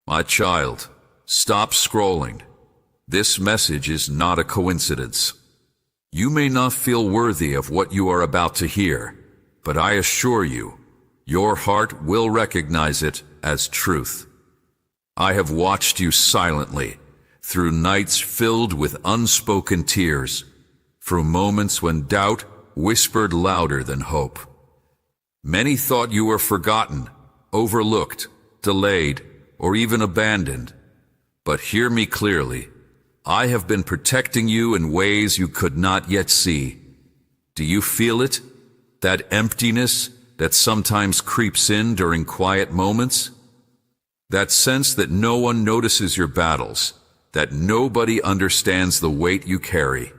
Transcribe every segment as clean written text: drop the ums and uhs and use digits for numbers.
My child, stop scrolling. This message is not a coincidence. You may not feel worthy of what you are about to hear, but I assure you, your heart will recognize it as truth. I have watched you silently, through nights filled with unspoken tears, through moments when doubt whispered louder than hope. Many thought you were forgotten, overlooked, delayed, or even abandoned. But hear me clearly. I have been protecting you in ways you could not yet see. Do you feel it? That emptiness that sometimes creeps in during quiet moments? That sense that no one notices your battles, that nobody understands the weight you carry.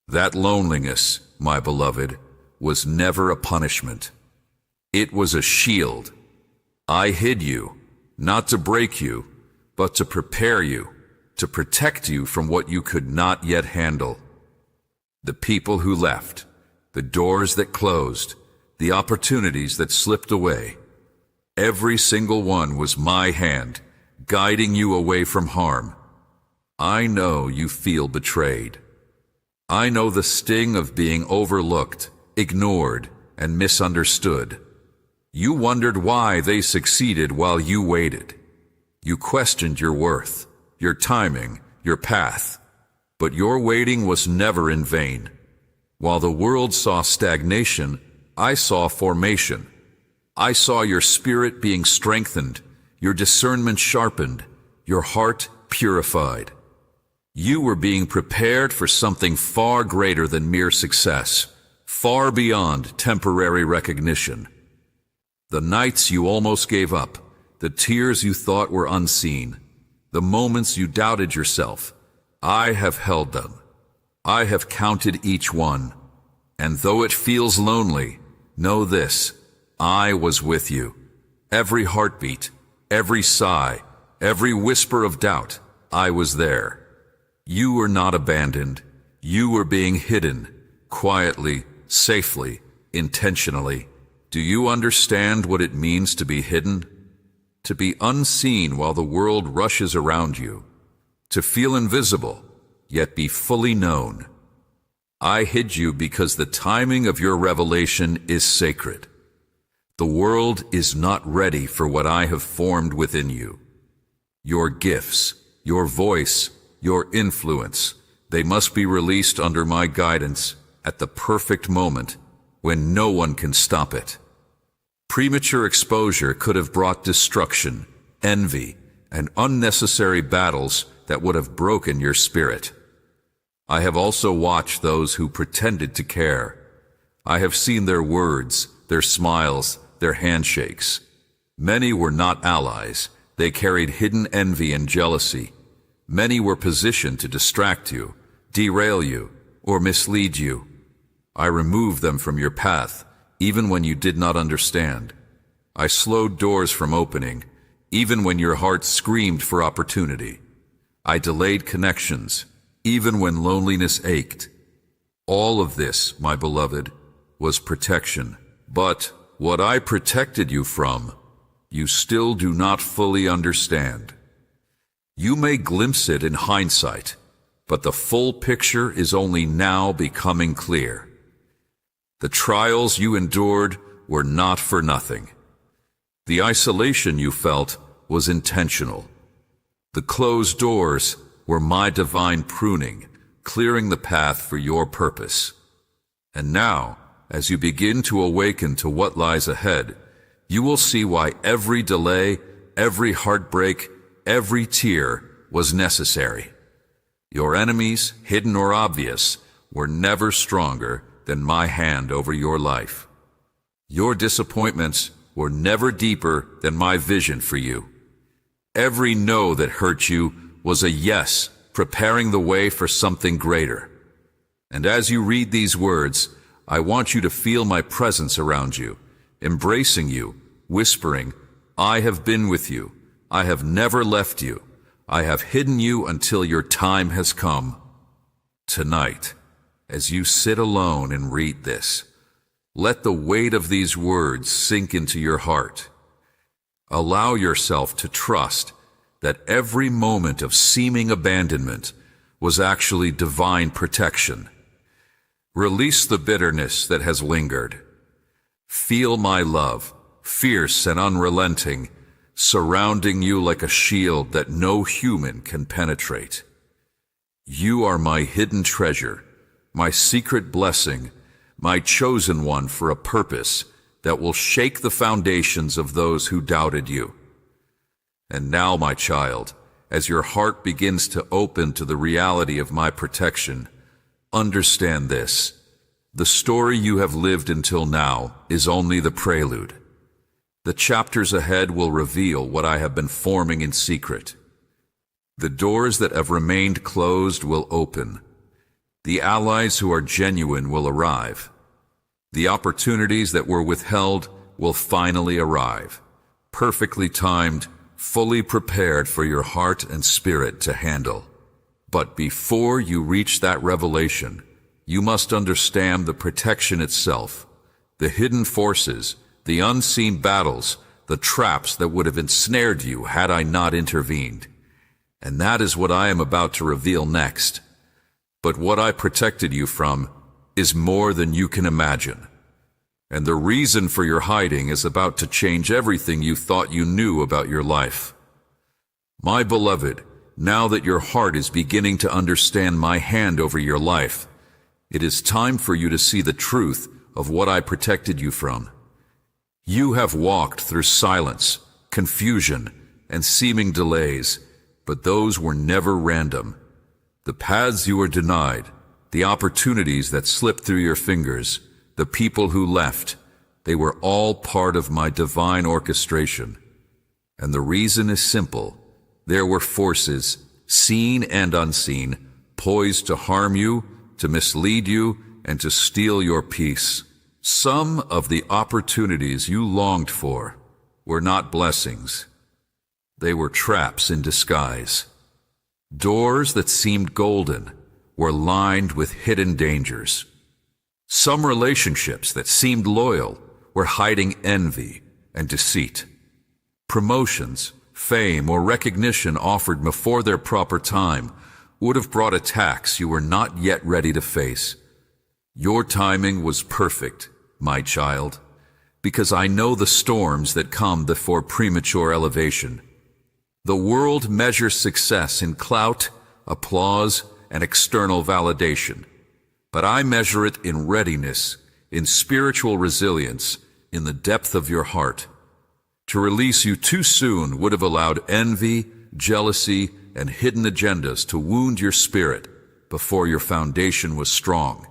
That loneliness, my beloved, was never a punishment. It was a shield. I hid you, not to break you, but to prepare you, to protect you from what you could not yet handle. The people who left, the doors that closed, the opportunities that slipped away, every single one was my hand, guiding you away from harm. I know you feel betrayed. I know the sting of being overlooked, ignored, and misunderstood. You wondered why they succeeded while you waited. You questioned your worth, your timing, your path. But your waiting was never in vain. While the world saw stagnation, I saw formation. I saw your spirit being strengthened, your discernment sharpened, your heart purified. You were being prepared for something far greater than mere success, far beyond temporary recognition. The nights you almost gave up, the tears you thought were unseen, the moments you doubted yourself, I have held them. I have counted each one. And though it feels lonely, know this, I was with you. Every heartbeat, every sigh, every whisper of doubt, I was there. You were not abandoned. You were being hidden, quietly, safely, intentionally. Do you understand what it means to be hidden? To be unseen while the world rushes around you. To feel invisible, yet be fully known. I hid you because the timing of your revelation is sacred. The world is not ready for what I have formed within you. Your gifts, your voice, your influence, they must be released under my guidance at the perfect moment when no one can stop it. Premature exposure could have brought destruction, envy, and unnecessary battles that would have broken your spirit. I have also watched those who pretended to care. I have seen their words, their smiles, their handshakes. Many were not allies. They carried hidden envy and jealousy. Many were positioned to distract you, derail you, or mislead you. I removed them from your path, even when you did not understand. I slowed doors from opening, even when your heart screamed for opportunity. I delayed connections, even when loneliness ached. All of this, my beloved, was protection. But what I protected you from, you still do not fully understand. You may glimpse it in hindsight, but the full picture is only now becoming clear. The trials you endured were not for nothing. The isolation you felt was intentional. The closed doors were my divine pruning, clearing the path for your purpose. And now, as you begin to awaken to what lies ahead, you will see why every delay, every heartbreak, every tear was necessary. Your enemies, hidden or obvious, were never stronger than my hand over your life. Your disappointments were never deeper than my vision for you. Every no that hurt you was a yes, preparing the way for something greater. And as you read these words, I want you to feel my presence around you, embracing you, whispering, I have been with you. I have never left you. I have hidden you until your time has come. Tonight, as you sit alone and read this, let the weight of these words sink into your heart. Allow yourself to trust that every moment of seeming abandonment was actually divine protection. Release the bitterness that has lingered. Feel my love, fierce and unrelenting, surrounding you like a shield that no human can penetrate. You are my hidden treasure, my secret blessing, my chosen one for a purpose that will shake the foundations of those who doubted you. And now, my child, as your heart begins to open to the reality of my protection, understand this: the story you have lived until now is only the prelude. The chapters ahead will reveal what I have been forming in secret. The doors that have remained closed will open. The allies who are genuine will arrive. The opportunities that were withheld will finally arrive, perfectly timed, fully prepared for your heart and spirit to handle. But before you reach that revelation, you must understand the protection itself, the hidden forces, the unseen battles, the traps that would have ensnared you had I not intervened. And that is what I am about to reveal next. But what I protected you from is more than you can imagine. And the reason for your hiding is about to change everything you thought you knew about your life. My beloved, now that your heart is beginning to understand my hand over your life, it is time for you to see the truth of what I protected you from. You have walked through silence, confusion, and seeming delays, but those were never random. The paths you were denied, the opportunities that slipped through your fingers, the people who left, they were all part of my divine orchestration. And the reason is simple. There were forces, seen and unseen, poised to harm you, to mislead you, and to steal your peace. Some of the opportunities you longed for were not blessings. They were traps in disguise. Doors that seemed golden were lined with hidden dangers. Some relationships that seemed loyal were hiding envy and deceit. Promotions, fame, or recognition offered before their proper time would have brought attacks you were not yet ready to face. Your timing was perfect, my child, because I know the storms that come before premature elevation. The world measures success in clout, applause, and external validation. But I measure it in readiness, in spiritual resilience, in the depth of your heart. To release you too soon would have allowed envy, jealousy, and hidden agendas to wound your spirit before your foundation was strong.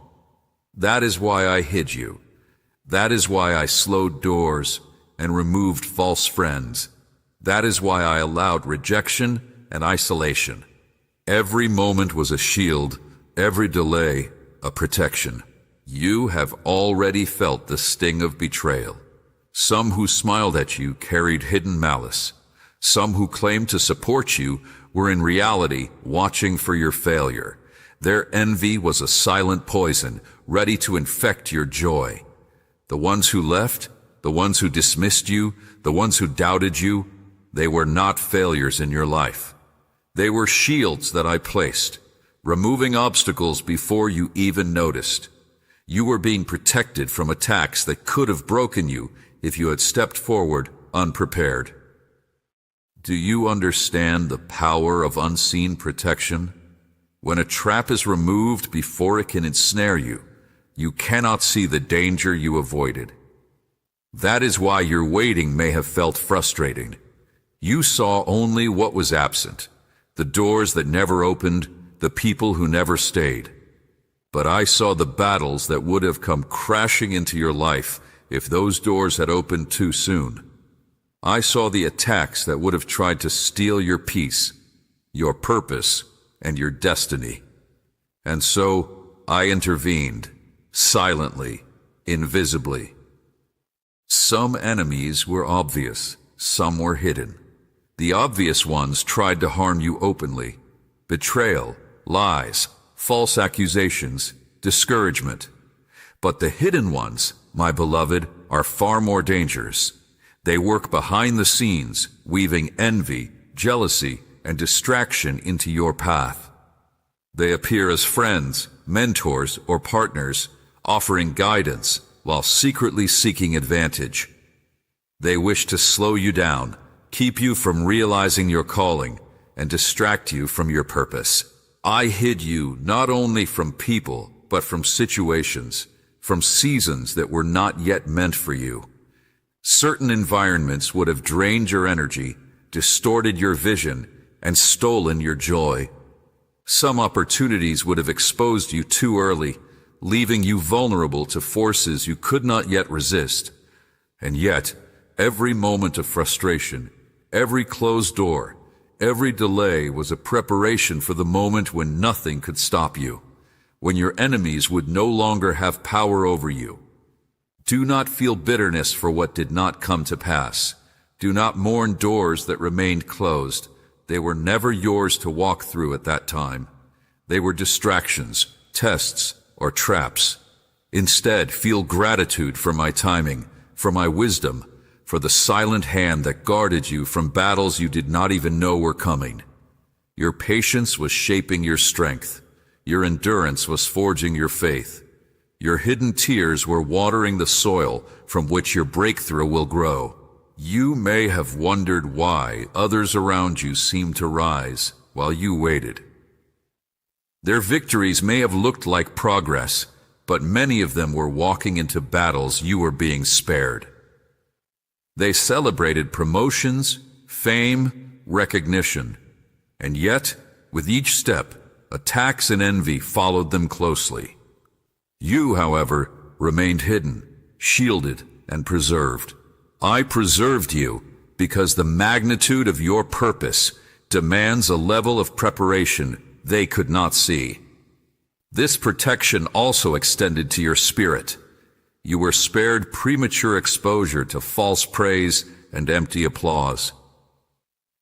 That is why I hid you. That is why I slowed doors and removed false friends. That is why I allowed rejection and isolation. Every moment was a shield, every delay a protection. You have already felt the sting of betrayal. Some who smiled at you carried hidden malice. Some who claimed to support you were in reality watching for your failure. Their envy was a silent poison, ready to infect your joy. The ones who left, the ones who dismissed you, the ones who doubted you, they were not failures in your life. They were shields that I placed, removing obstacles before you even noticed. You were being protected from attacks that could have broken you if you had stepped forward unprepared. Do you understand the power of unseen protection? When a trap is removed before it can ensnare you, you cannot see the danger you avoided. That is why your waiting may have felt frustrating. You saw only what was absent, the doors that never opened, the people who never stayed. But I saw the battles that would have come crashing into your life if those doors had opened too soon. I saw the attacks that would have tried to steal your peace, your purpose, and your destiny. And so I intervened, silently, invisibly. Some enemies were obvious, some were hidden. The obvious ones tried to harm you openly. Betrayal, lies, false accusations, discouragement. But the hidden ones, my beloved, are far more dangerous. They work behind the scenes, weaving envy, jealousy, and distraction into your path. They appear as friends, mentors, or partners, offering guidance while secretly seeking advantage. They wish to slow you down, keep you from realizing your calling, and distract you from your purpose. I hid you not only from people, but from situations, from seasons that were not yet meant for you. Certain environments would have drained your energy, distorted your vision, and stolen your joy. Some opportunities would have exposed you too early, leaving you vulnerable to forces you could not yet resist. And yet, every moment of frustration, every closed door, every delay was a preparation for the moment when nothing could stop you, when your enemies would no longer have power over you. Do not feel bitterness for what did not come to pass. Do not mourn doors that remained closed. They were never yours to walk through at that time. They were distractions, tests, or traps. Instead, feel gratitude for my timing, for my wisdom, for the silent hand that guarded you from battles you did not even know were coming. Your patience was shaping your strength. Your endurance was forging your faith. Your hidden tears were watering the soil from which your breakthrough will grow. You may have wondered why others around you seemed to rise while you waited. Their victories may have looked like progress, but many of them were walking into battles you were being spared. They celebrated promotions, fame, recognition, and yet, with each step, attacks and envy followed them closely. You, however, remained hidden, shielded, and preserved. I preserved you because the magnitude of your purpose demands a level of preparation they could not see. This protection also extended to your spirit. You were spared premature exposure to false praise and empty applause,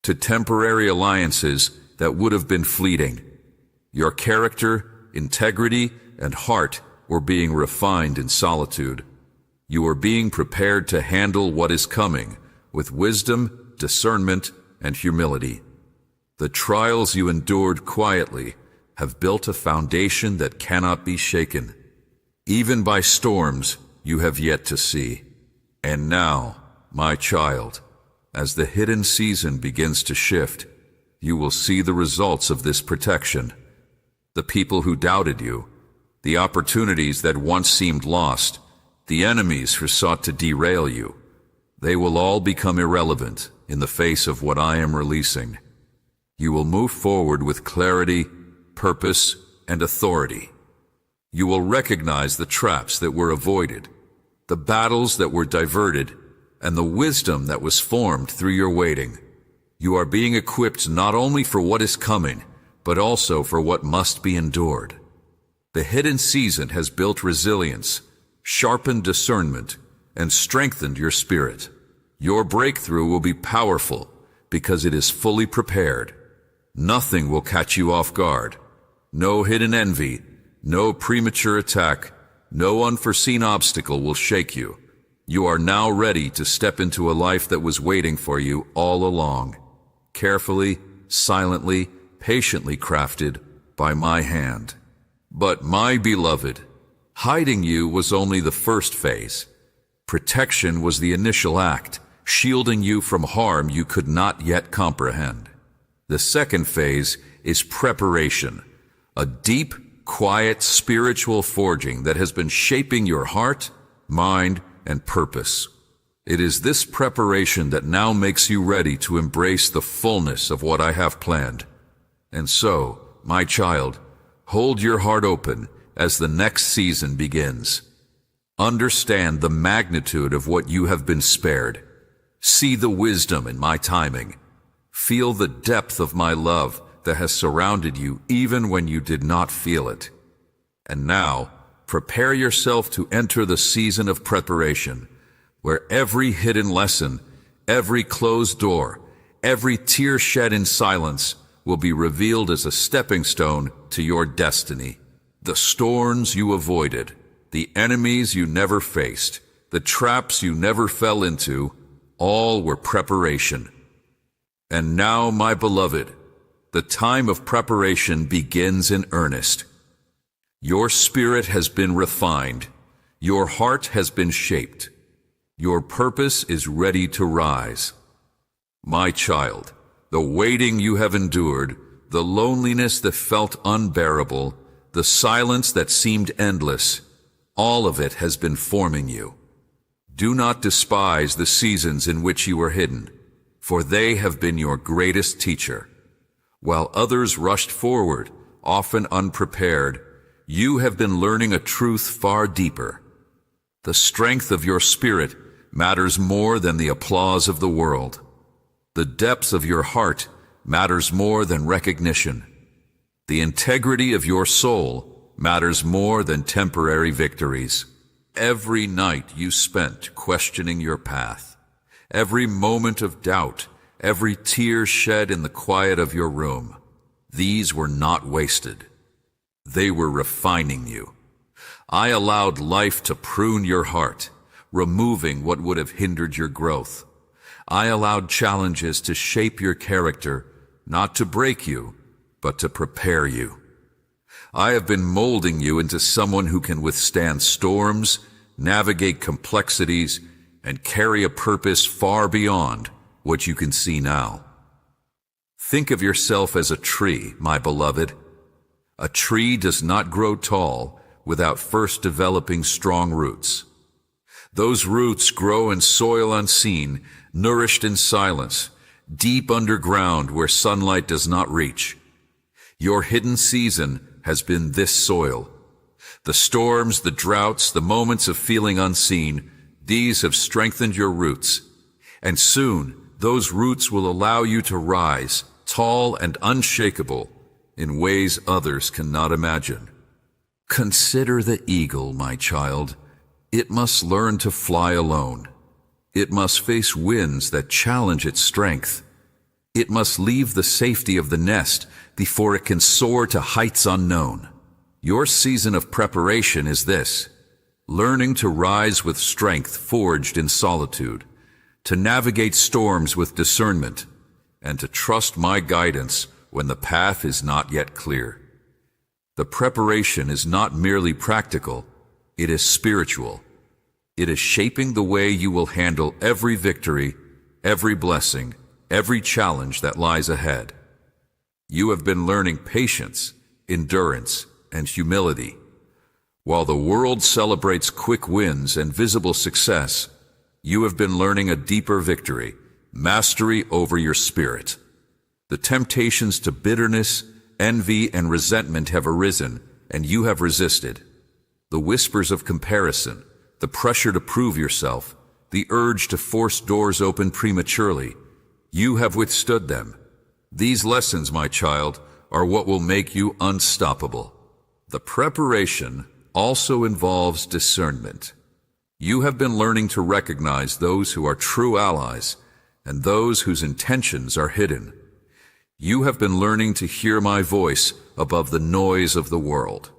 to temporary alliances that would have been fleeting. Your character, integrity, and heart were being refined in solitude. You are being prepared to handle what is coming with wisdom, discernment, and humility. The trials you endured quietly have built a foundation that cannot be shaken. Even by storms you have yet to see. And now, my child, as the hidden season begins to shift, you will see the results of this protection. The people who doubted you, the opportunities that once seemed lost, the enemies who sought to derail you, they will all become irrelevant in the face of what I am releasing. You will move forward with clarity, purpose, and authority. You will recognize the traps that were avoided, the battles that were diverted, and the wisdom that was formed through your waiting. You are being equipped not only for what is coming, but also for what must be endured. The hidden season has built resilience, sharpened discernment, and strengthened your spirit. Your breakthrough will be powerful because it is fully prepared. Nothing will catch you off guard. No hidden envy, no premature attack, no unforeseen obstacle will shake you. You are now ready to step into a life that was waiting for you all along. Carefully, silently, patiently crafted by my hand. But my beloved, hiding you was only the first phase. Protection was the initial act, shielding you from harm you could not yet comprehend. The second phase is preparation, a deep, quiet spiritual forging that has been shaping your heart, mind, and purpose. It is this preparation that now makes you ready to embrace the fullness of what I have planned. And so, my child, hold your heart open as the next season begins. Understand the magnitude of what you have been spared. See the wisdom in my timing. Feel the depth of my love that has surrounded you even when you did not feel it. And now, prepare yourself to enter the season of preparation, where every hidden lesson, every closed door, every tear shed in silence will be revealed as a stepping stone to your destiny. The storms you avoided, the enemies you never faced, the traps you never fell into, all were preparation. And now, my beloved, the time of preparation begins in earnest. Your spirit has been refined. Your heart has been shaped. Your purpose is ready to rise. My child, the waiting you have endured, the loneliness that felt unbearable, the silence that seemed endless, all of it has been forming you. Do not despise the seasons in which you were hidden, for they have been your greatest teacher. While others rushed forward, often unprepared, you have been learning a truth far deeper. The strength of your spirit matters more than the applause of the world. The depth of your heart matters more than recognition. The integrity of your soul matters more than temporary victories. Every night you spent questioning your path, every moment of doubt, every tear shed in the quiet of your room, these were not wasted. They were refining you. I allowed life to prune your heart, removing what would have hindered your growth. I allowed challenges to shape your character, not to break you, but to prepare you. I have been molding you into someone who can withstand storms, navigate complexities, and carry a purpose far beyond what you can see now. Think of yourself as a tree, my beloved. A tree does not grow tall without first developing strong roots. Those roots grow in soil unseen, nourished in silence, deep underground where sunlight does not reach. Your hidden season has been this soil. The storms, the droughts, the moments of feeling unseen, these have strengthened your roots. And soon, those roots will allow you to rise, tall and unshakable, in ways others cannot imagine. Consider the eagle, my child. It must learn to fly alone. It must face winds that challenge its strength. It must leave the safety of the nest before it can soar to heights unknown. Your season of preparation is this: learning to rise with strength forged in solitude, to navigate storms with discernment, and to trust my guidance when the path is not yet clear. The preparation is not merely practical, it is spiritual. It is shaping the way you will handle every victory, every blessing, every challenge that lies ahead. You have been learning patience, endurance, and humility. While the world celebrates quick wins and visible success, you have been learning a deeper victory, mastery over your spirit. The temptations to bitterness, envy, and resentment have arisen, and you have resisted. The whispers of comparison, the pressure to prove yourself, the urge to force doors open prematurely, you have withstood them. These lessons, my child, are what will make you unstoppable. The preparation also involves discernment. You have been learning to recognize those who are true allies and those whose intentions are hidden. You have been learning to hear my voice above the noise of the world.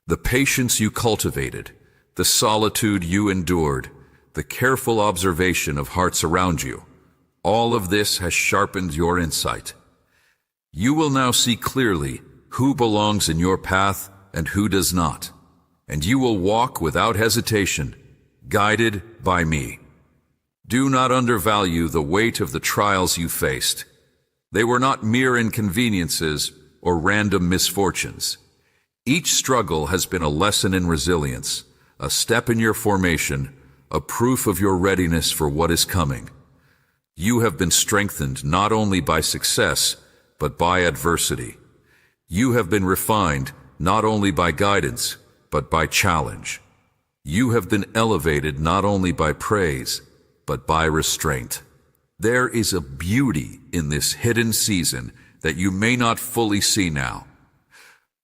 The patience you cultivated, the solitude you endured, the careful observation of hearts around you, all of this has sharpened your insight. You will now see clearly who belongs in your path and who does not, and you will walk without hesitation, guided by me. Do not undervalue the weight of the trials you faced. They were not mere inconveniences or random misfortunes. Each struggle has been a lesson in resilience, a step in your formation, a proof of your readiness for what is coming. You have been strengthened not only by success, but by adversity. You have been refined not only by guidance, but by challenge. You have been elevated not only by praise, but by restraint. There is a beauty in this hidden season that you may not fully see now.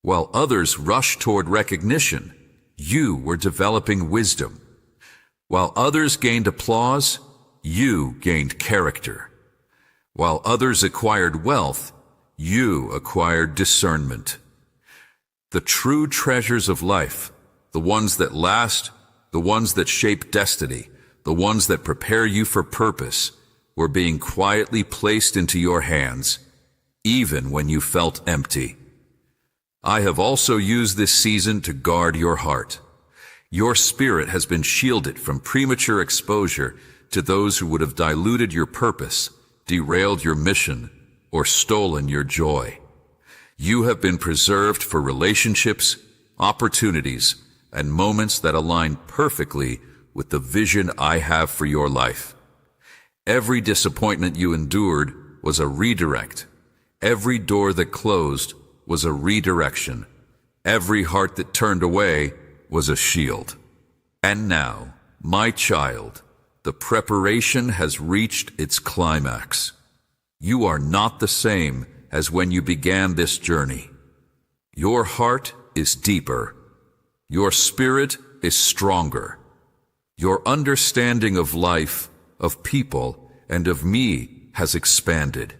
While others rush toward recognition, you were developing wisdom. While others gained applause, you gained character. While others acquired wealth, you acquired discernment. The true treasures of life, the ones that last, the ones that shape destiny, the ones that prepare you for purpose, were being quietly placed into your hands, even when you felt empty. I have also used this season to guard your heart. Your spirit has been shielded from premature exposure to those who would have diluted your purpose, derailed your mission, or stolen your joy. You have been preserved for relationships, opportunities, and moments that align perfectly with the vision I have for your life. Every disappointment you endured was a redirect. Every door that closed was a redirection. Every heart that turned away was a shield. And now, my child, the preparation has reached its climax. You are not the same as when you began this journey. Your heart is deeper. Your spirit is stronger. Your understanding of life, of people, and of me has expanded.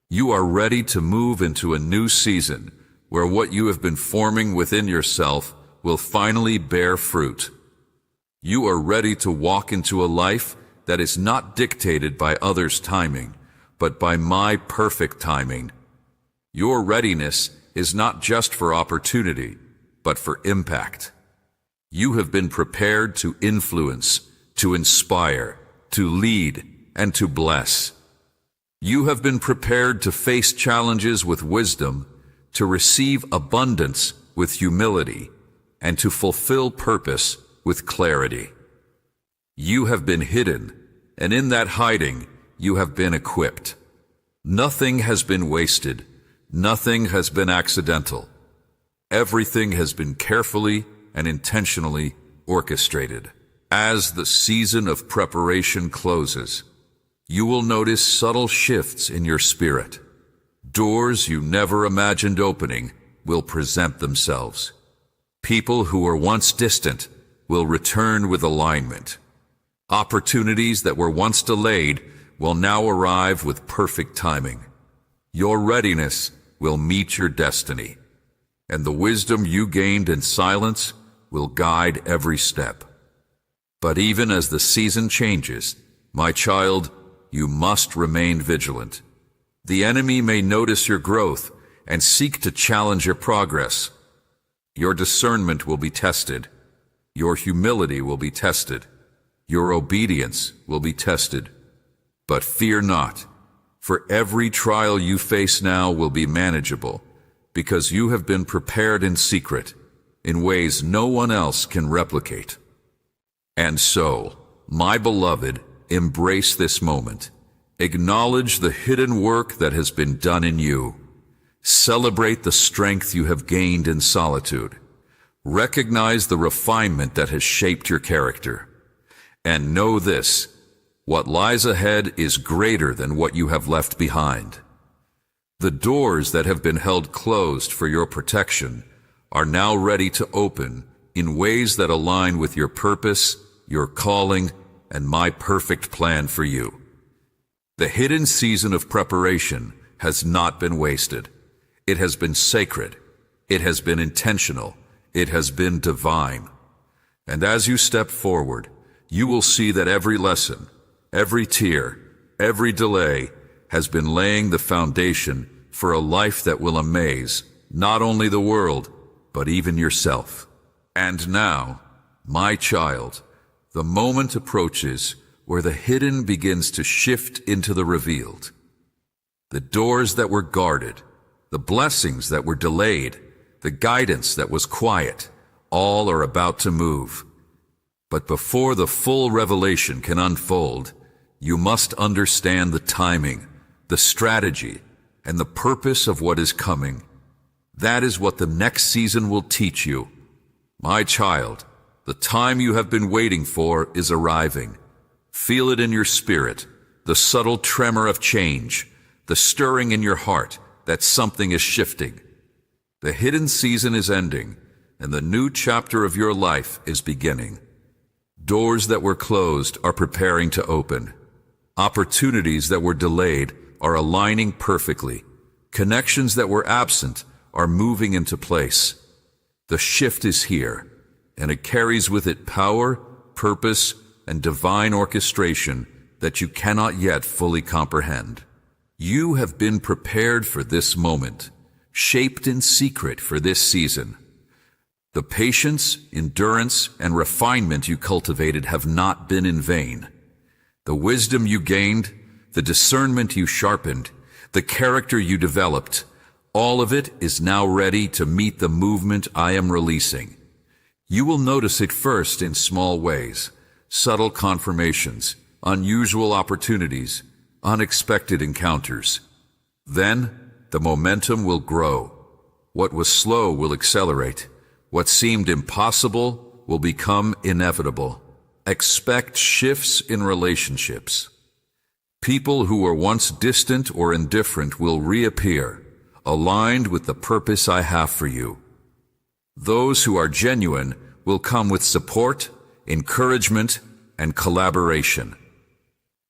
You are ready to move into a new season where what you have been forming within yourself will finally bear fruit. You are ready to walk into a life that is not dictated by others' timing, but by my perfect timing. Your readiness is not just for opportunity, but for impact. You have been prepared to influence, to inspire, to lead, and to bless. You have been prepared to face challenges with wisdom, to receive abundance with humility, and to fulfill purpose with clarity. You have been hidden, and in that hiding, you have been equipped. Nothing has been wasted. Nothing has been accidental. Everything has been carefully and intentionally orchestrated. As the season of preparation closes, you will notice subtle shifts in your spirit. Doors you never imagined opening will present themselves. People who were once distant will return with alignment. Opportunities that were once delayed will now arrive with perfect timing. Your readiness will meet your destiny, and the wisdom you gained in silence will guide every step. But even as the season changes, my child, you must remain vigilant. The enemy may notice your growth and seek to challenge your progress. Your discernment will be tested. Your humility will be tested. Your obedience will be tested. But fear not, for every trial you face now will be manageable, because you have been prepared in secret, in ways no one else can replicate. And so, my beloved, embrace this moment. Acknowledge the hidden work that has been done in you. Celebrate the strength you have gained in solitude. Recognize the refinement that has shaped your character. And know this, what lies ahead is greater than what you have left behind. The doors that have been held closed for your protection are now ready to open in ways that align with your purpose, your calling, and my perfect plan for you. The hidden season of preparation has not been wasted. It has been sacred. It has been intentional. It has been divine. And as you step forward, you will see that every lesson, every tear, every delay has been laying the foundation for a life that will amaze not only the world, but even yourself. And now, my child, the moment approaches where the hidden begins to shift into the revealed. The doors that were guarded, the blessings that were delayed, the guidance that was quiet, all are about to move. But before the full revelation can unfold, you must understand the timing, the strategy, and the purpose of what is coming. That is what the next season will teach you. My child, the time you have been waiting for is arriving. Feel it in your spirit, the subtle tremor of change, the stirring in your heart that something is shifting. The hidden season is ending, and the new chapter of your life is beginning. Doors that were closed are preparing to open. Opportunities that were delayed are aligning perfectly. Connections that were absent are moving into place. The shift is here, and it carries with it power, purpose, and divine orchestration that you cannot yet fully comprehend. You have been prepared for this moment, shaped in secret for this season. The patience, endurance, and refinement you cultivated have not been in vain. The wisdom you gained, the discernment you sharpened, the character you developed, all of it is now ready to meet the movement I am releasing. You will notice it first in small ways, subtle confirmations, unusual opportunities, unexpected encounters. Then, the momentum will grow. What was slow will accelerate. What seemed impossible will become inevitable. Expect shifts in relationships. People who were once distant or indifferent will reappear, aligned with the purpose I have for you. Those who are genuine will come with support, encouragement, and collaboration.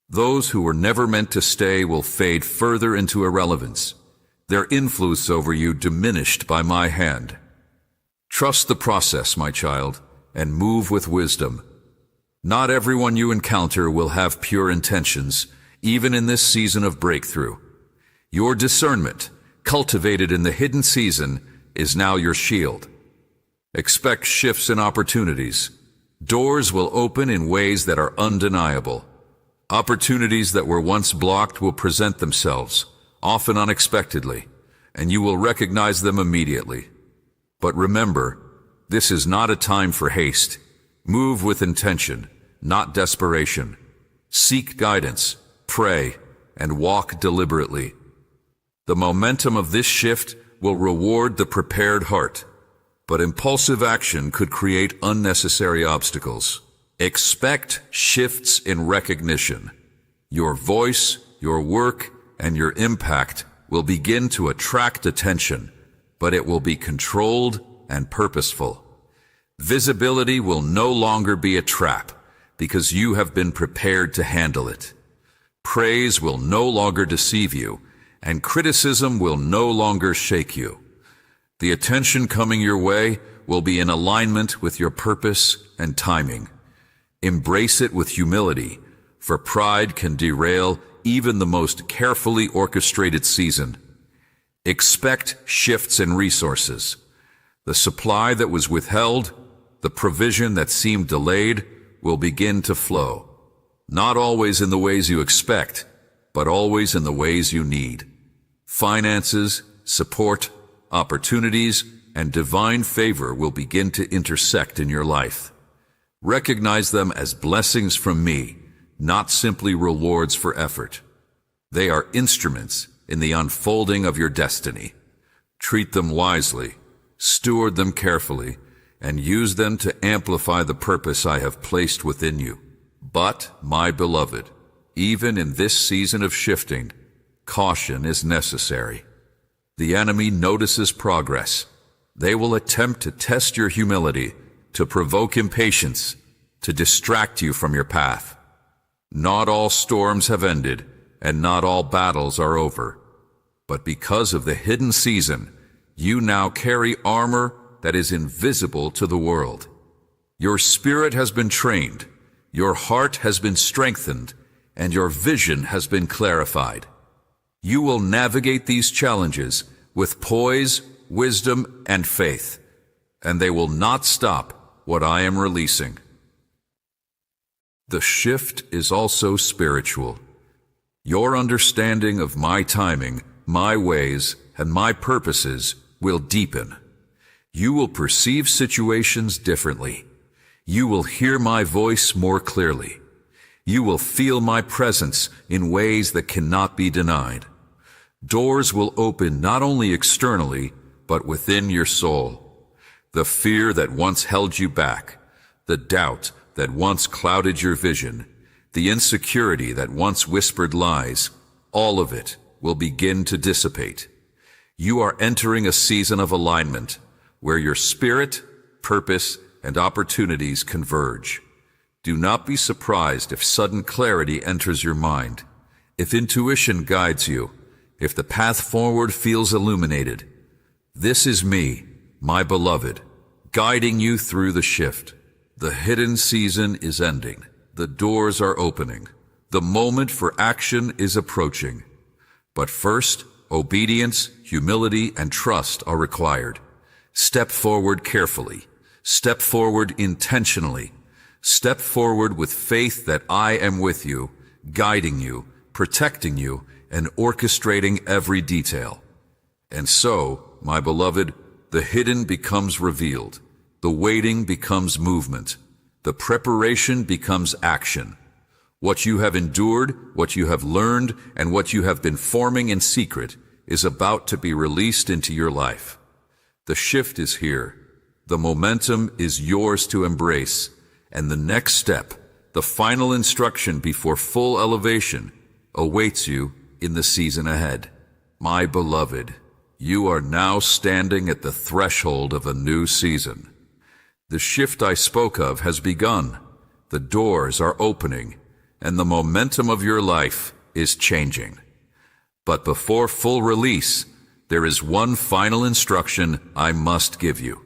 Those who were never meant to stay will fade further into irrelevance, their influence over you diminished by my hand. Trust the process, my child, and move with wisdom. Not everyone you encounter will have pure intentions, even in this season of breakthrough. Your discernment, cultivated in the hidden season, is now your shield. Expect shifts in opportunities. Doors will open in ways that are undeniable. Opportunities that were once blocked will present themselves, often unexpectedly, and you will recognize them immediately. But remember, this is not a time for haste. Move with intention, not desperation. Seek guidance, pray, and walk deliberately. The momentum of this shift will reward the prepared heart, but impulsive action could create unnecessary obstacles. Expect shifts in recognition. Your voice, your work, and your impact will begin to attract attention, but it will be controlled and purposeful. Visibility will no longer be a trap because you have been prepared to handle it. Praise will no longer deceive you, and criticism will no longer shake you. The attention coming your way will be in alignment with your purpose and timing. Embrace it with humility, for pride can derail even the most carefully orchestrated season. Expect shifts in resources. The supply that was withheld, the provision that seemed delayed, will begin to flow. Not always in the ways you expect, but always in the ways you need. Finances, support, opportunities, and divine favor will begin to intersect in your life. Recognize them as blessings from me, not simply rewards for effort. They are instruments in the unfolding of your destiny. Treat them wisely, steward them carefully, and use them to amplify the purpose I have placed within you. But, my beloved, even in this season of shifting, caution is necessary. The enemy notices progress. They will attempt to test your humility, to provoke impatience, to distract you from your path. Not all storms have ended, and not all battles are over. But because of the hidden season, you now carry armor that is invisible to the world. Your spirit has been trained, your heart has been strengthened, and your vision has been clarified. You will navigate these challenges with poise, wisdom, and faith, and they will not stop what I am releasing. The shift is also spiritual. Your understanding of my timing, my ways, and my purposes will deepen. You will perceive situations differently. You will hear my voice more clearly. You will feel my presence in ways that cannot be denied. Doors will open not only externally, but within your soul. The fear that once held you back, the doubt that once clouded your vision, the insecurity that once whispered lies, all of it will begin to dissipate. You are entering a season of alignment where your spirit, purpose, and opportunities converge. Do not be surprised if sudden clarity enters your mind, if intuition guides you, if the path forward feels illuminated. This is me, my beloved, guiding you through the shift. The hidden season is ending. The doors are opening. The moment for action is approaching. But first, obedience, humility, and trust are required. Step forward carefully. Step forward intentionally. Step forward with faith that I am with you, guiding you, protecting you, and orchestrating every detail. And so, my beloved, the hidden becomes revealed. The waiting becomes movement. The preparation becomes action. What you have endured, what you have learned, and what you have been forming in secret is about to be released into your life. The shift is here. The momentum is yours to embrace. And the next step, the final instruction before full elevation, awaits you in the season ahead. My beloved, you are now standing at the threshold of a new season. The shift I spoke of has begun. The doors are opening, and the momentum of your life is changing. But before full release, there is one final instruction I must give you.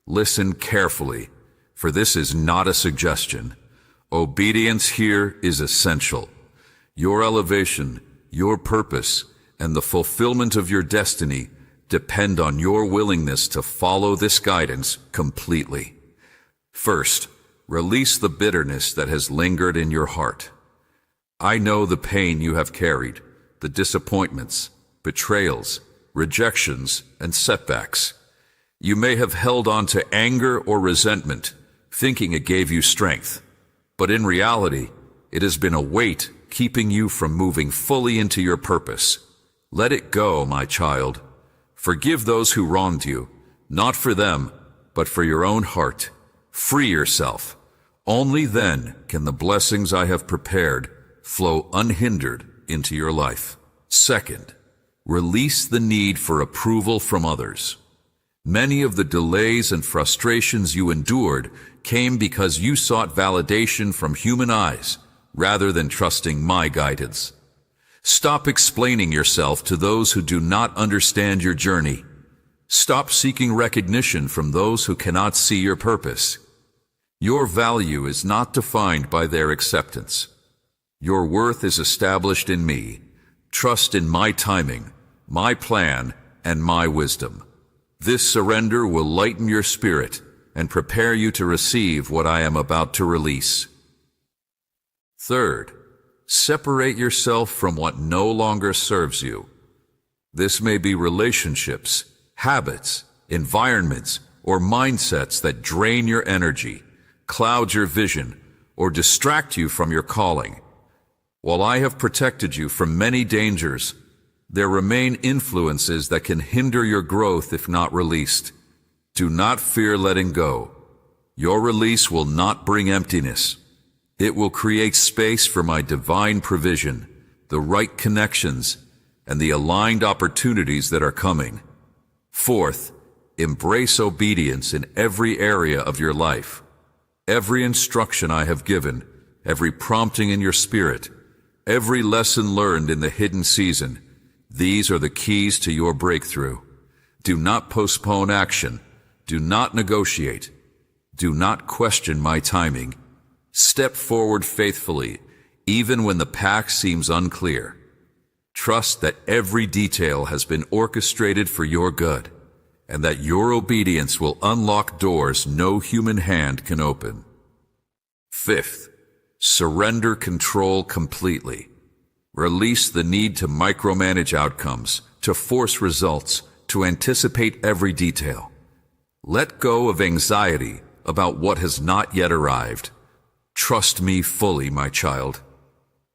Listen carefully, for this is not a suggestion. Obedience here is essential. Your elevation, your purpose, and the fulfillment of your destiny depend on your willingness to follow this guidance completely. First, release the bitterness that has lingered in your heart. I know the pain you have carried, the disappointments, betrayals, rejections, and setbacks. You may have held on to anger or resentment, thinking it gave you strength. But in reality, it has been a weight keeping you from moving fully into your purpose. Let it go, my child. Forgive those who wronged you, not for them, but for your own heart. Free yourself. Only then can the blessings I have prepared flow unhindered into your life. Second, release the need for approval from others. Many of the delays and frustrations you endured came because you sought validation from human eyes rather than trusting my guidance. Stop explaining yourself to those who do not understand your journey. Stop seeking recognition from those who cannot see your purpose. Your value is not defined by their acceptance. Your worth is established in me. Trust in my timing, my plan, and my wisdom. This surrender will lighten your spirit and prepare you to receive what I am about to release. Third, separate yourself from what no longer serves you. This may be relationships, habits, environments, or mindsets that drain your energy, cloud your vision, or distract you from your calling. While I have protected you from many dangers, there remain influences that can hinder your growth if not released. Do not fear letting go. Your release will not bring emptiness. It will create space for my divine provision, the right connections, and the aligned opportunities that are coming. Fourth, embrace obedience in every area of your life. Every instruction I have given, every prompting in your spirit, every lesson learned in the hidden season, these are the keys to your breakthrough. Do not postpone action. Do not negotiate. Do not question my timing. Step forward faithfully, even when the path seems unclear. Trust that every detail has been orchestrated for your good, and that your obedience will unlock doors no human hand can open. Fifth, surrender control completely. Release the need to micromanage outcomes, to force results, to anticipate every detail. Let go of anxiety about what has not yet arrived. Trust me fully, my child.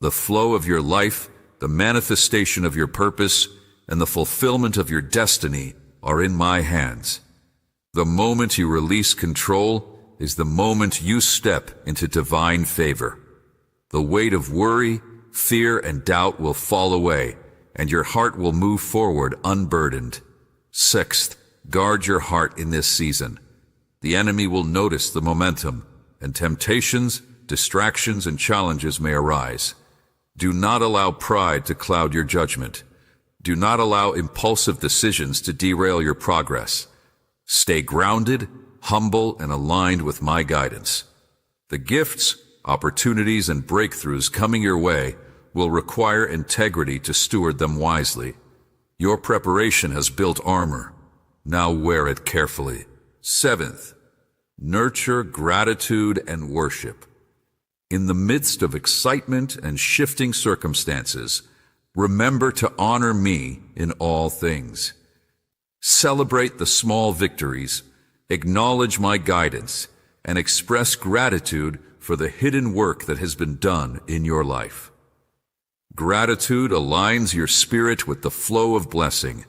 The flow of your life, the manifestation of your purpose, and the fulfillment of your destiny are in my hands. The moment you release control is the moment you step into divine favor. The weight of worry, fear, and doubt will fall away, and your heart will move forward unburdened. Sixth, guard your heart in this season. The enemy will notice the momentum, and temptations, distractions, and challenges may arise. Do not allow pride to cloud your judgment. Do not allow impulsive decisions to derail your progress. Stay grounded, humble, and aligned with my guidance. The gifts Opportunities and breakthroughs coming your way will require integrity to steward them wisely. Your preparation has built armor. Now wear it carefully. Seventh, nurture gratitude and worship. In the midst of excitement and shifting circumstances, remember to honor me in all things. Celebrate the small victories, acknowledge my guidance, and express gratitude for the hidden work that has been done in your life. Gratitude aligns your spirit with the flow of blessing,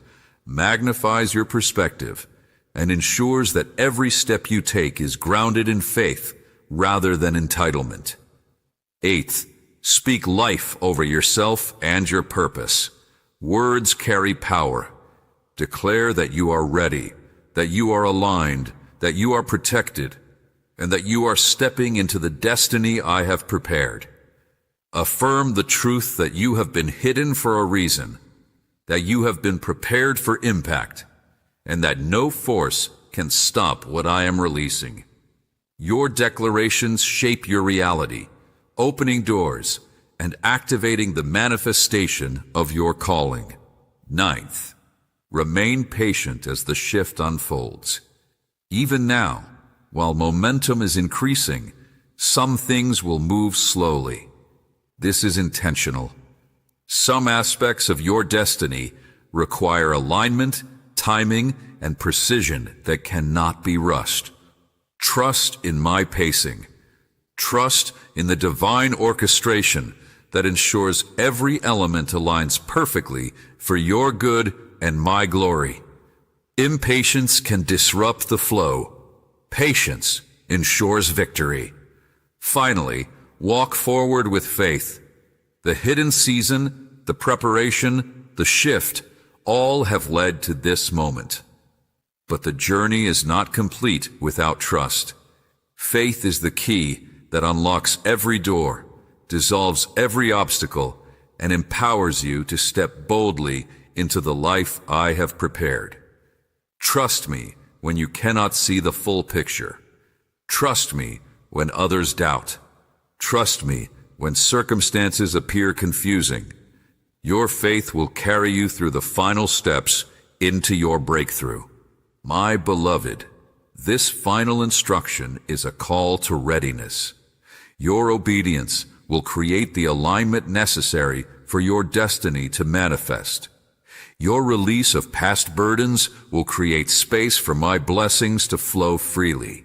magnifies your perspective, and ensures that every step you take is grounded in faith rather than entitlement. Eighth, speak life over yourself and your purpose. Words carry power. Declare that you are ready, that you are aligned, that you are protected, and that you are stepping into the destiny I have prepared. Affirm the truth that you have been hidden for a reason, that you have been prepared for impact, and that no force can stop what I am releasing. Your declarations shape your reality, opening doors and activating the manifestation of your calling. Ninth, remain patient as the shift unfolds. Even now, while momentum is increasing, some things will move slowly. This is intentional. Some aspects of your destiny require alignment, timing, and precision that cannot be rushed. Trust in my pacing. Trust in the divine orchestration that ensures every element aligns perfectly for your good and my glory. Impatience can disrupt the flow. Patience ensures victory. Finally, walk forward with faith. The hidden season, the preparation, the shift, all have led to this moment. But the journey is not complete without trust. Faith is the key that unlocks every door, dissolves every obstacle, and empowers you to step boldly into the life I have prepared. Trust me when you cannot see the full picture. Trust me when others doubt. Trust me when circumstances appear confusing. Your faith will carry you through the final steps into your breakthrough. My beloved, this final instruction is a call to readiness. Your obedience will create the alignment necessary for your destiny to manifest. Your release of past burdens will create space for my blessings to flow freely.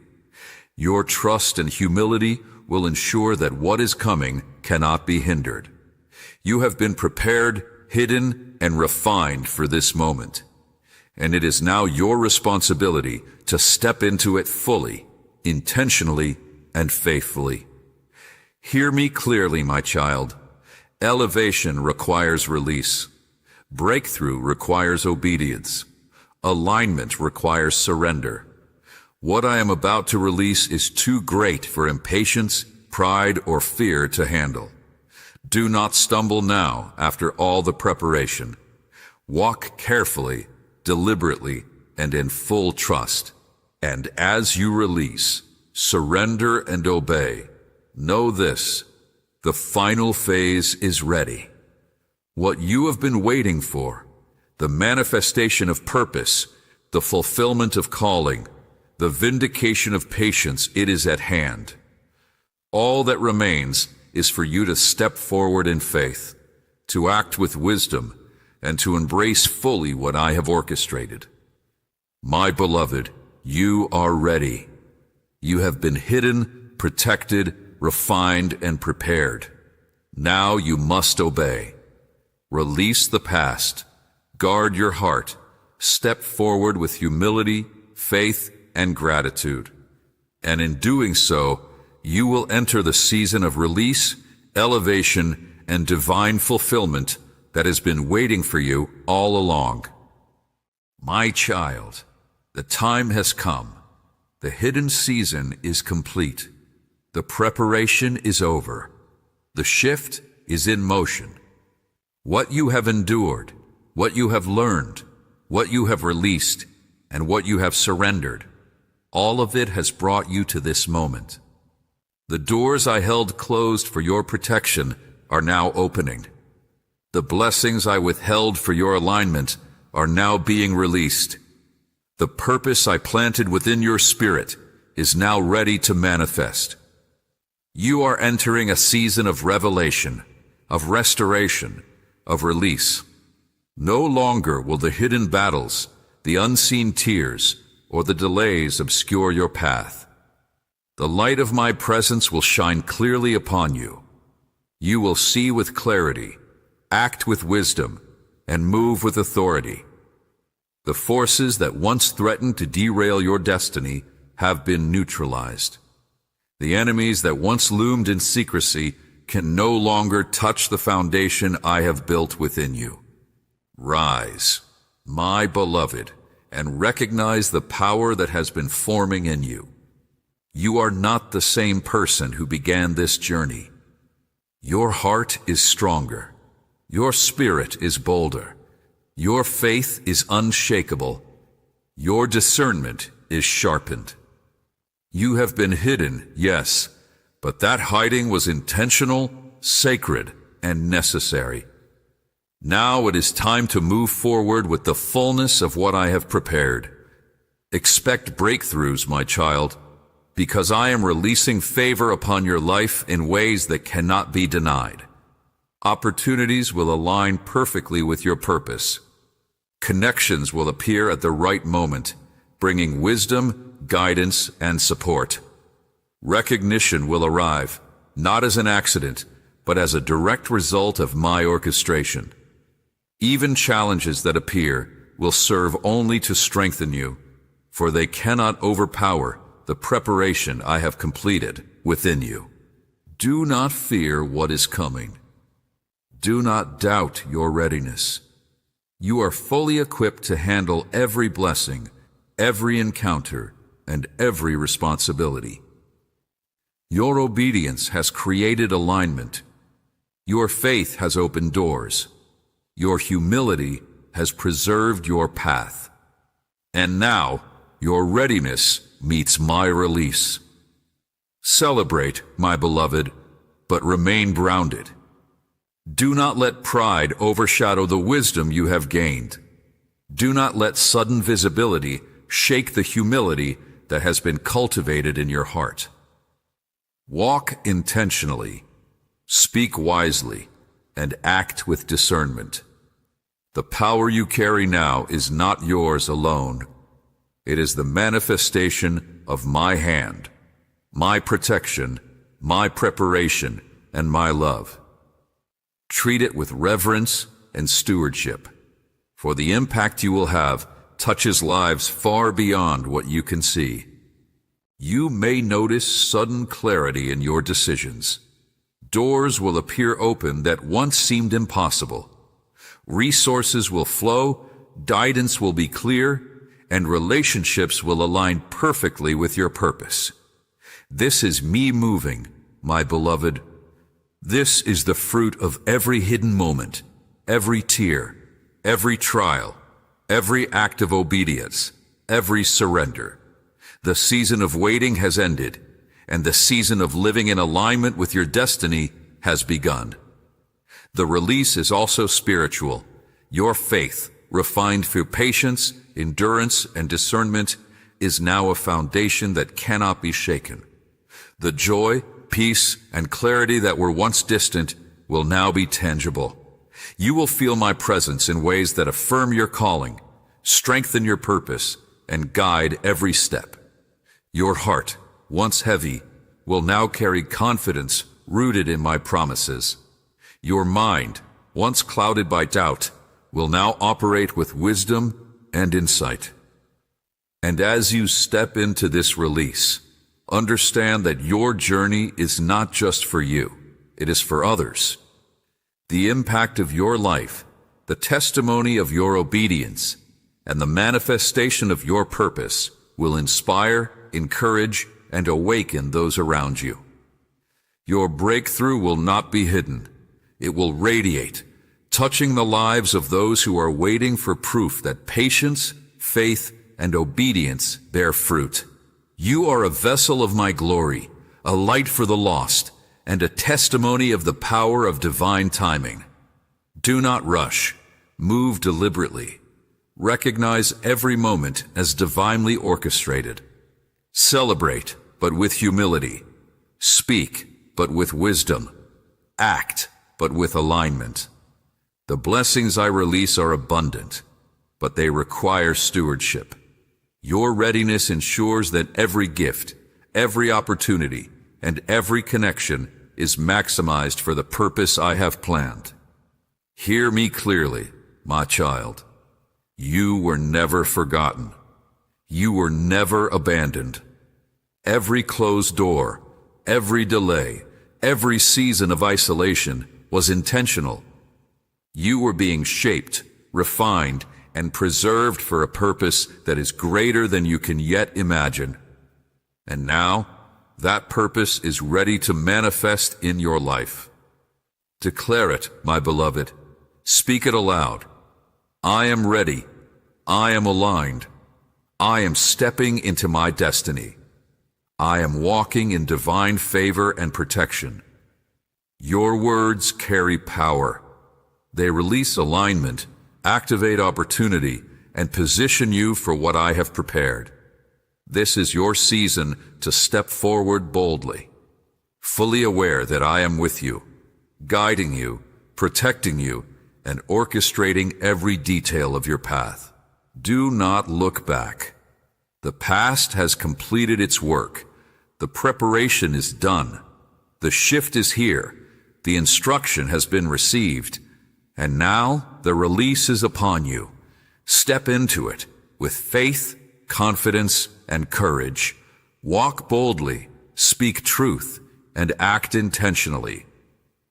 Your trust and humility will ensure that what is coming cannot be hindered. You have been prepared, hidden, and refined for this moment. And it is now your responsibility to step into it fully, intentionally, and faithfully. Hear me clearly, my child. Elevation requires release. Breakthrough requires obedience. Alignment requires surrender. What I am about to release is too great for impatience, pride, or fear to handle. Do not stumble now after all the preparation. Walk carefully, deliberately, and in full trust. And as you release, surrender and obey. Know this, the final phase is ready. What you have been waiting for, the manifestation of purpose, the fulfillment of calling, the vindication of patience, it is at hand. All that remains is for you to step forward in faith, to act with wisdom, and to embrace fully what I have orchestrated. My beloved, you are ready. You have been hidden, protected, refined, and prepared. Now you must obey. Release the past. Guard your heart. Step forward with humility, faith, and gratitude. And in doing so, you will enter the season of release, elevation, and divine fulfillment that has been waiting for you all along. My child, the time has come. The hidden season is complete. The preparation is over. The shift is in motion. What you have endured, what you have learned, what you have released, and what you have surrendered, all of it has brought you to this moment. The doors I held closed for your protection are now opening. The blessings I withheld for your alignment are now being released. The purpose I planted within your spirit is now ready to manifest. You are entering a season of revelation, of restoration, of release. No longer will the hidden battles, the unseen tears, or the delays obscure your path. The light of my presence will shine clearly upon you. You will see with clarity, act with wisdom, and move with authority. The forces that once threatened to derail your destiny have been neutralized. The enemies that once loomed in secrecy can no longer touch the foundation I have built within you. Rise, my beloved, and recognize the power that has been forming in you. You are not the same person who began this journey. Your heart is stronger. Your spirit is bolder. Your faith is unshakable. Your discernment is sharpened. You have been hidden, yes, but that hiding was intentional, sacred, and necessary. Now it is time to move forward with the fullness of what I have prepared. Expect breakthroughs, my child, because I am releasing favor upon your life in ways that cannot be denied. Opportunities will align perfectly with your purpose. Connections will appear at the right moment, bringing wisdom, guidance, and support. Recognition will arrive, not as an accident, but as a direct result of my orchestration. Even challenges that appear will serve only to strengthen you, for they cannot overpower the preparation I have completed within you. Do not fear what is coming. Do not doubt your readiness. You are fully equipped to handle every blessing, every encounter, and every responsibility. Your obedience has created alignment. Your faith has opened doors. Your humility has preserved your path. And now, your readiness meets my release. Celebrate, my beloved, but remain grounded. Do not let pride overshadow the wisdom you have gained. Do not let sudden visibility shake the humility that has been cultivated in your heart. Walk intentionally, speak wisely, and act with discernment. The power you carry now is not yours alone. It is the manifestation of my hand, my protection, my preparation, and my love. Treat it with reverence and stewardship, for the impact you will have touches lives far beyond what you can see. You may notice sudden clarity in your decisions. Doors will appear open that once seemed impossible. Resources will flow, guidance will be clear, and relationships will align perfectly with your purpose. This is me moving, my beloved. This is the fruit of every hidden moment, every tear, every trial, every act of obedience, every surrender. The season of waiting has ended, and the season of living in alignment with your destiny has begun. The release is also spiritual. Your faith, refined through patience, endurance, and discernment, is now a foundation that cannot be shaken. The joy, peace, and clarity that were once distant will now be tangible. You will feel my presence in ways that affirm your calling, strengthen your purpose, and guide every step. Your heart, once heavy, will now carry confidence rooted in my promises. Your mind, once clouded by doubt, will now operate with wisdom and insight. And as you step into this release, understand that your journey is not just for you, it is for others. The impact of your life, the testimony of your obedience, and the manifestation of your purpose will inspire, encourage, and awaken those around you. Your breakthrough will not be hidden. It will radiate, touching the lives of those who are waiting for proof that patience, faith, and obedience bear fruit. You are a vessel of my glory, a light for the lost, and a testimony of the power of divine timing. Do not rush. Move deliberately. Recognize every moment as divinely orchestrated. Celebrate, but with humility. Speak, but with wisdom. Act, but with alignment. The blessings I release are abundant, but they require stewardship. Your readiness ensures that every gift, every opportunity, and every connection is maximized for the purpose I have planned. Hear me clearly, my child. You were never forgotten. You were never abandoned. Every closed door, every delay, every season of isolation was intentional. You were being shaped, refined, and preserved for a purpose that is greater than you can yet imagine. And now, that purpose is ready to manifest in your life. Declare it, my beloved. Speak it aloud. I am ready. I am aligned. I am stepping into my destiny. I am walking in divine favor and protection. Your words carry power. They release alignment, activate opportunity, and position you for what I have prepared. This is your season to step forward boldly, fully aware that I am with you, guiding you, protecting you, and orchestrating every detail of your path. Do not look back. The past has completed its work. The preparation is done. The shift is here. The instruction has been received. And now the release is upon you. Step into it with faith, confidence, and courage. Walk boldly, speak truth, and act intentionally.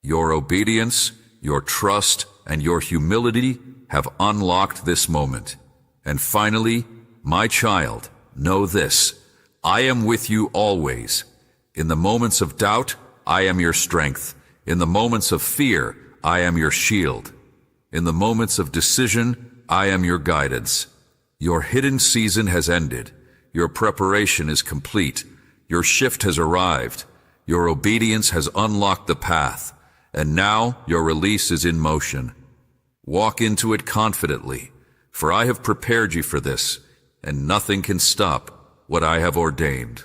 Your obedience, your trust, and your humility have unlocked this moment. And finally, my child, know this: I am with you always. In the moments of doubt, I am your strength. In the moments of fear, I am your shield. In the moments of decision, I am your guidance. Your hidden season has ended. Your preparation is complete. Your shift has arrived. Your obedience has unlocked the path. And now your release is in motion. Walk into it confidently, for I have prepared you for this, and nothing can stop what I have ordained.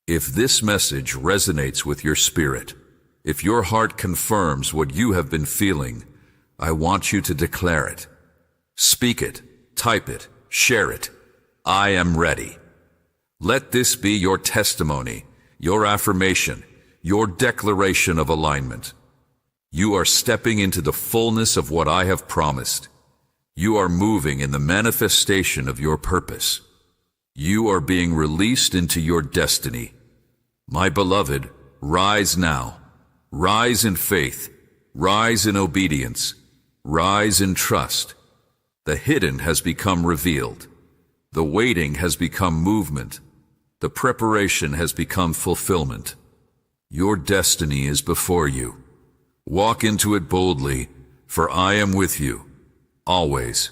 If this message resonates with your spirit, if your heart confirms what you have been feeling, I want you to declare it. Speak it, type it, share it. I am ready. Let this be your testimony, your affirmation, your declaration of alignment. You are stepping into the fullness of what I have promised. You are moving in the manifestation of your purpose. You are being released into your destiny. My beloved, rise now. Rise in faith. Rise in obedience. Rise in trust. The hidden has become revealed. The waiting has become movement. The preparation has become fulfillment. Your destiny is before you. Walk into it boldly, for I am with you, always.